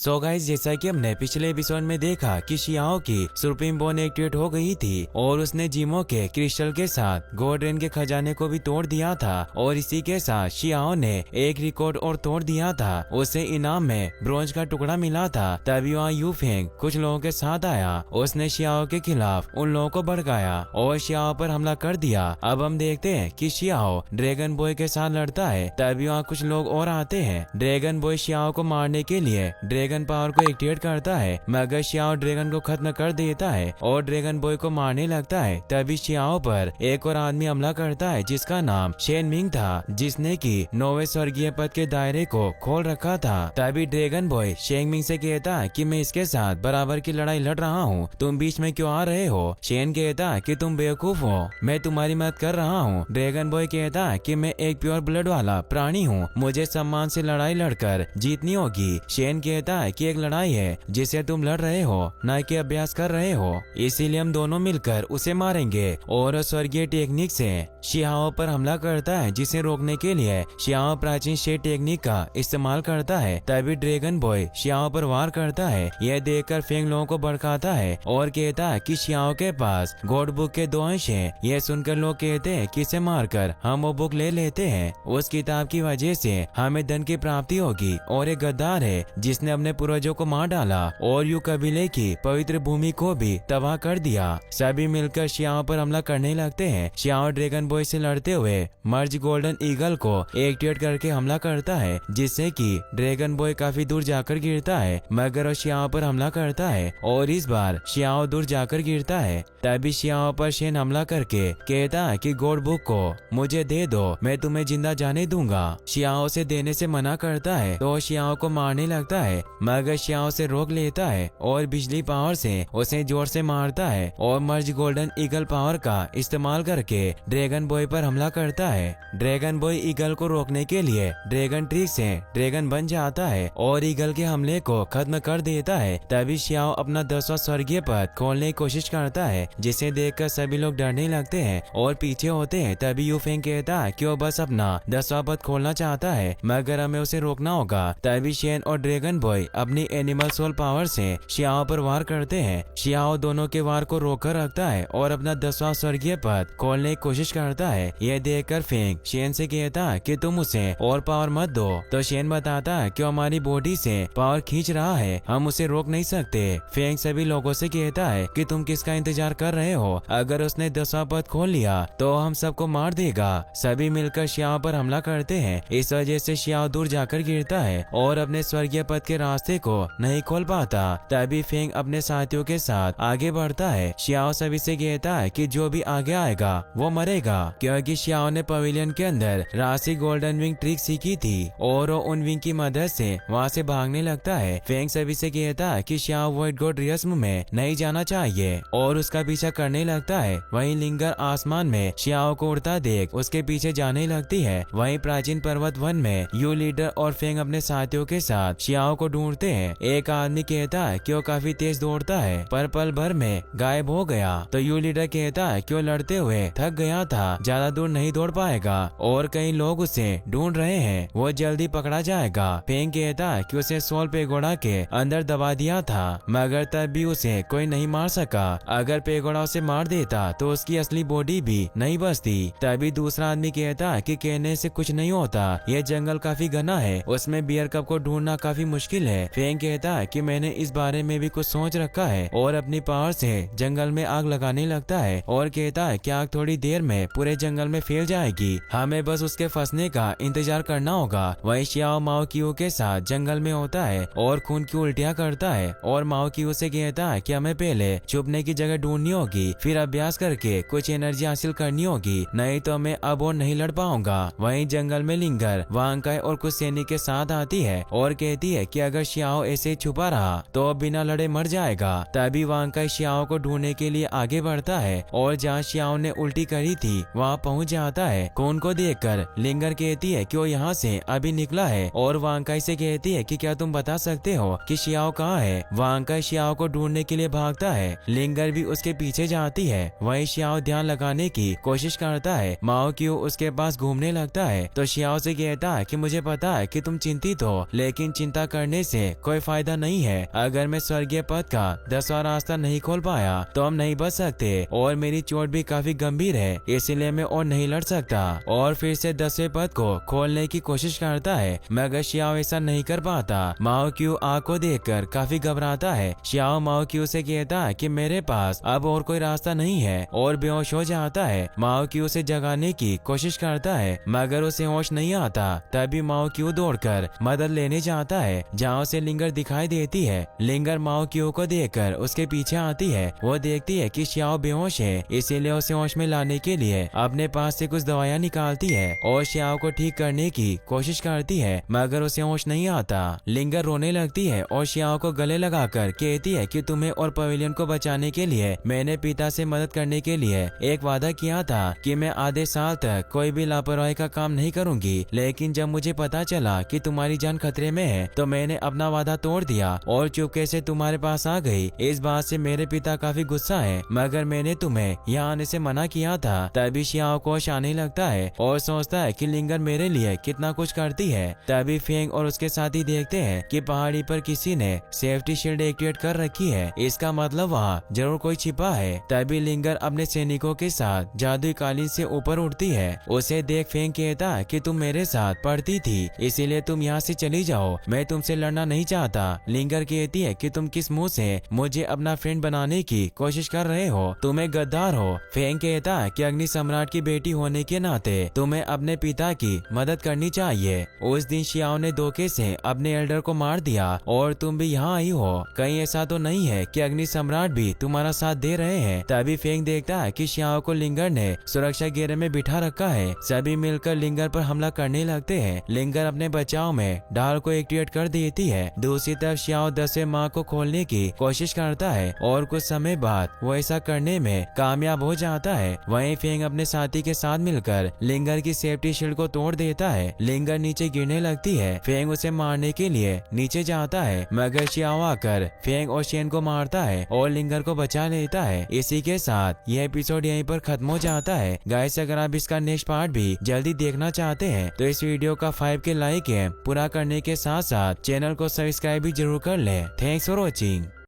So guys, जैसा कि हमने पिछले एपिसोड में देखा कि शियाओ की सुप्रीम बोन एक्टिवेट हो गई थी और उसने जिमो के क्रिस्टल के साथ गोल्ड रेन के खजाने को भी तोड़ दिया था और इसी के साथ शियाओ ने एक रिकॉर्ड और तोड़ दिया था। उसे इनाम में ब्रोंज का टुकड़ा मिला था। तभी वहाँ यू फेंग कुछ लोगों के साथ आया। उसने शियाओ के खिलाफ उन लोगों को भड़काया और शियाओ पर हमला कर दिया। अब हम देखते हैं कि शियाओ ड्रैगन बॉय के साथ लड़ता है। तभी वहाँ कुछ लोग और आते हैं। ड्रैगन बॉय शियाओ को मारने के लिए ड्रैगन पावर को एक्टिवेट करता है, मगर शियाओ ड्रैगन को खत्म कर देता है और ड्रैगन बॉय को मारने लगता है। तभी शियाओ पर एक और आदमी हमला करता है जिसका नाम शेन मिंग था, जिसने की 9वें स्वर्गीय पद के दायरे को खोल रखा था। तभी ड्रैगन बॉय शेन मिंग से कहता है कि मैं इसके साथ बराबर की लड़ाई लड़ रहा हूँ, तुम बीच में क्यों आ रहे हो। शेन कहता है कि तुम बेवकूफ हो, मैं तुम्हारी मदद कर रहा हूँ। ड्रैगन बॉय कहता है कि मैं एक प्योर ब्लड वाला प्राणी हूँ, मुझे सम्मान से लड़ाई लड़कर जीतनी होगी। शेन कहता है कि एक लड़ाई है जिसे तुम लड़ रहे हो, न कि अभ्यास कर रहे हो, इसीलिए हम दोनों मिलकर उसे मारेंगे। और स्वर्गीय टेक्निक से शियाओ पर हमला करता है, जिसे रोकने के लिए शियाओ प्राचीन शेड टेक्निक का इस्तेमाल करता है। तभी ड्रैगन बॉय शियाओ पर वार करता है। यह देखकर फेंग लोगों को भड़काता है और कहता है कि शियाओ के पास गॉड बुक के 2 अंश हैं। यह सुनकर लोग कहते हैं कि इसे मारकर हम वो बुक ले लेते हैं, उस किताब की वजह से हमें धन की प्राप्ति होगी। और एक गद्दार है जिसने अपने पूर्वजों को मार डाला और यू कबीले की पवित्र भूमि को भी तबाह कर दिया। सभी मिलकर शियाओ पर हमला करने लगते हैं। शियाओ ड्रैगन बॉय से लड़ते हुए मर्ज गोल्डन ईगल को एक्टिवेट करके हमला करता है, जिससे कि ड्रैगन बॉय काफी दूर जाकर गिरता है, मगर वो शियाओ पर हमला करता है और इस बार शियाओ दूर जाकर गिरता है। तभी शियाओ पर शेन हमला करके कहता है कि गॉड बुक को मुझे दे दो, मैं तुम्हें जिंदा जाने दूंगा। शियाओ से देने से मना करता है तो शियाओ को मारने लगता है, मगर शियाओ से रोक लेता है और बिजली पावर से उसे जोर से मारता है और मर्ज गोल्डन ईगल पावर का इस्तेमाल करके ड्रैगन बॉय पर हमला करता है। ड्रैगन बॉय ईगल को रोकने के लिए ड्रैगन ट्रिक से ड्रैगन बन जाता है और ईगल के हमले को खत्म कर देता है। तभी शियाओ अपना 10वां स्वर्गीय पद खोलने की कोशिश करता है, जिसे देखकर सभी लोग डरने लगते हैं और पीछे होते हैं। तभी यू फेंग कहता है कि वो बस अपना 10वां पद खोलना चाहता है, मगर हमें उसे रोकना होगा। तभी शेन और ड्रैगन बॉय अपनी एनिमल सोल पावर से शियाओ पर वार करते हैं। शियाओ दोनों के वार को रोककर रखता है और अपना 10वां स्वर्गीय पद खोलने की कोशिश करता है। यह देखकर फेंग शेन से कहता है कि तुम उसे और पावर मत दो, तो शेन बताता है कि हमारी बॉडी से पावर खींच रहा है, हम उसे रोक नहीं सकते। फेंग सभी लोगों से कहता है कि तुम किसका इंतजार कर रहे हो, अगर उसने 10वां पद खोल लिया तो हम सबको मार देगा। सभी मिलकर शियाओ पर हमला करते हैं। इस वजह से शियाओ दूर जाकर गिरता है और अपने स्वर्गीय पद के रास्ते को नहीं खोल पाता। तभी फेंग अपने साथियों के साथ आगे बढ़ता है। शियाओ सभी से कहता है कि जो भी आगे आएगा वो मरेगा, क्योंकि शियाओ ने पवेलियन के अंदर राशि गोल्डन विंग ट्रिक सीखी थी और वो उन विंग की मदद से वहाँ से भागने लगता है। फेंग सभी से कहता है कि शियाओ व्हाइट गॉड रियस्म में नहीं जाना चाहिए और उसका पीछा करने लगता है। वहीं लिंगर आसमान में शियाओ को उड़ता देख उसके पीछे जाने लगती है। वहीं प्राचीन पर्वत वन में यू लीडर और फेंग अपने साथियों के साथ शियाओ को ढूंढते हैं। एक आदमी कहता है कि वो काफी तेज दौड़ता है पर पल भर में गायब हो गया। तो यू लीडर कहता है कि वो लड़ते हुए थक गया था, ज्यादा दूर नहीं दौड़ पाएगा और कई लोग उसे ढूंढ रहे हैं, वो जल्दी पकड़ा जाएगा। फेंग कहता है कि उसे सोल पेगोड़ा के अंदर दबा दिया था, मगर तब भी उसे कोई नहीं मार सका। अगर पेगोड़ा उसे मार देता तो उसकी असली बॉडी भी नहीं बचती। तभी दूसरा आदमी कहता है कि कहने से कुछ नहीं होता, यह जंगल काफी घना है, उसमें बियर कप को ढूंढना काफी मुश्किल है। फेंग कहता है कि मैंने इस बारे में भी कुछ सोच रखा है और अपनी पावर से जंगल में आग लगाने लगता है और कहता है कि आग थोड़ी देर में पूरे जंगल में फैल जाएगी, हमें बस उसके फंसने का इंतजार करना होगा। वही शियाओ माओ कियो के साथ जंगल में होता है और खून की उल्टियाँ करता है और माओ कियो से कहता है कि हमें पहले छुपने की जगह ढूंढनी होगी, फिर अभ्यास करके कुछ एनर्जी हासिल करनी होगी, नहीं तो मैं अब और नहीं लड़ पाऊंगा। वहीं जंगल में लिंगर वांकाई और कुछ सैनिक के साथ आती है और कहती है कि अगर शियाओ ऐसे छुपा रहा तो बिना लड़े मर जाएगा। तभी वांकाई शियाओ को ढूंढने के लिए आगे बढ़ता है और जहाँ शियाओ ने उल्टी करी थी वहाँ पहुँच जाता है। खून को देखकर लिंगर कहती है कि वो यहाँ से अभी निकला है और वांकाई से कहती है कि क्या तुम बता सकते हो कि शियाओ कहाँ है। वांकाई शियाओ को ढूंढने के लिए भागता है, लिंगर भी उसके पीछे जाती है। वही शियाओ ध्यान लगाने की कोशिश करता है। माओ क्यू उसके पास घूमने लगता है तो शियाओ से कहता है कि मुझे पता है कि तुम चिंतित हो, लेकिन चिंता करने से से कोई फायदा नहीं है। अगर मैं स्वर्गीय पद का 10वां रास्ता नहीं खोल पाया तो हम नहीं बच सकते और मेरी चोट भी काफी गंभीर है, इसीलिए मैं और नहीं लड़ सकता। और फिर से 10वें पद को खोलने की कोशिश करता है, मगर शियाओ ऐसा नहीं कर पाता। माओ क्यू आग को देखकर काफी घबराता है। शियाओ माओ क्यू से कहता है कि मेरे पास अब और कोई रास्ता नहीं है और बेहोश हो जाता है। माओ क्यू से जगाने की कोशिश करता है, मगर उसे होश नहीं आता। तभी माओ क्यू दौड़कर मदद लेने जाता है, जहाँ उसे लिंगर दिखाई देती है। लिंगर माओ क्यू को देखकर उसके पीछे आती है। वो देखती है कि शियाओ बेहोश है, इसीलिए उसे होश में लाने के लिए अपने पास से कुछ दवाइयाँ निकालती है और शियाओ को ठीक करने की कोशिश करती है, मगर उसे होश नहीं आता। लिंगर रोने लगती है और शियाओ को गले लगाकर कहती है कि तुम्हें और पवेलियन को बचाने के लिए मैंने पिता से मदद करने के लिए एक वादा किया था कि मैं आधे साल तक कोई भी लापरवाही का काम नहीं करूंगी, लेकिन जब मुझे पता चला कि तुम्हारी जान खतरे में है तो मैंने अपना वादा तोड़ दिया और चुपके से तुम्हारे पास आ गई। इस बात से मेरे पिता काफी गुस्सा है, मगर मैंने तुम्हें यहाँ आने से मना किया था। तभी शियाओ को होश आने लगता है और सोचता है कि लिंगर मेरे लिए कितना कुछ करती है। तभी फेंग और उसके साथी देखते हैं कि पहाड़ी पर किसी ने सेफ्टी शील्ड एक्टिवेट कर रखी है, इसका मतलब वहाँ जरूर कोई छिपा है। तभी लिंगर अपने सैनिकों के साथ जादुई कालीन से ऊपर उठती है। उसे देख फेंग कहता है कि तुम मेरे साथ पढ़ती थी, इसीलिए तुम यहाँ से चली जाओ, मैं तुमसे लड़ना नहीं चाहता। लिंगर कहती है कि तुम किस मुंह से मुझे अपना फ्रेंड बनाने की कोशिश कर रहे हो, तुम्हें गद्दार हो। फेंग कहता है कि अग्नि सम्राट की बेटी होने के नाते तुम्हें अपने पिता की मदद करनी चाहिए। उस दिन शियाओ ने धोखे से अपने एल्डर को मार दिया और तुम भी यहाँ आई हो, कहीं ऐसा तो नहीं है कि अग्नि सम्राट भी तुम्हारा साथ दे रहे हैं। तभी फेंग देखता है कि शियाओ को लिंगर ने सुरक्षा घेरे में बिठा रखा है। सभी मिलकर लिंगर पर हमला करने लगते हैं। लिंगर अपने बचाव में ढाल को एक्टिवेट कर देती है। दूसरी तरफ शियाओ 10वें माँ को खोलने की कोशिश करता है और कुछ समय बाद वो ऐसा करने में कामयाब हो जाता है। वहीं फेंग अपने साथी के साथ मिलकर लिंगर की सेफ्टी शील्ड को तोड़ देता है। लिंगर नीचे गिरने लगती है। फेंग उसे मारने के लिए नीचे जाता है, मगर शियाओ आकर फेंग और शेन को मारता है और लिंगर को बचा लेता है। इसी के साथ यह एपिसोड यहीं पर खत्म हो जाता है। गाइस, अगर आप इसका नेक्स्ट पार्ट भी जल्दी देखना चाहते हैं तो इस वीडियो का 5K लाइक है पूरा करने के साथ साथ चैनल को सब्सक्राइब भी जरूर कर लें। Thanks for watching.